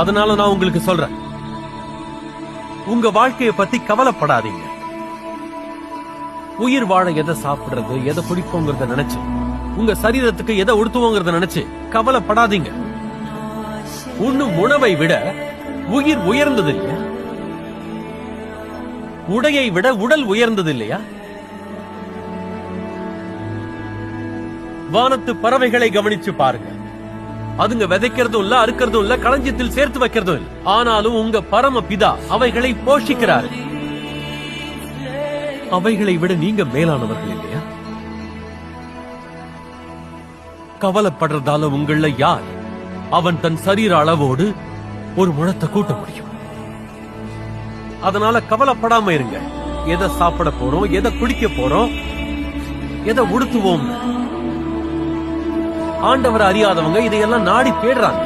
அதனால நான் உங்களுக்கு சொல்றேன், உங்க வாழ்க்கையை பத்தி கவலைப்படாதீங்க. உயிர் வாழ எதை சாப்பிடுறது, எதை குடிப்போங்கிறத நினைச்சு, உங்க சரீரத்துக்கு எதை உடுத்துவோங்கிறத நினைச்சு கவலைப்படாதீங்க. உண்ணும் உணவை விட உயிர் உயர்ந்தது இல்லையா? உடையை விட உடல் உயர்ந்தது இல்லையா? வானத்து பறவைகளை கவனிச்சு பாருங்க. அதுங்க விதைக்கிறதும் இல்ல, அறுக்கிறதும் இல்ல, களஞ்சியத்தில் சேர்த்து வைக்கிறதும் இல்ல. ஆனாலும் உங்க பரம பிதா அவைகளை போஷிக்கிறார். அவைகளை விட நீங்க மேலானவர்கள் இல்லையா? கவலைப்படுறதால உங்கள யார் அவன் தன் சரீர அளவோடு ஒரு முழத்தை கூட்ட முடியும்? அதனால கவலைப்படாம இருங்க. எதை சாப்பிட போறோம், எதை குடிக்க போறோம், எதை உடுத்துவோம், ஆண்டவர் அறியாதவங்க இதையெல்லாம் நாடி தேடுறாங்க.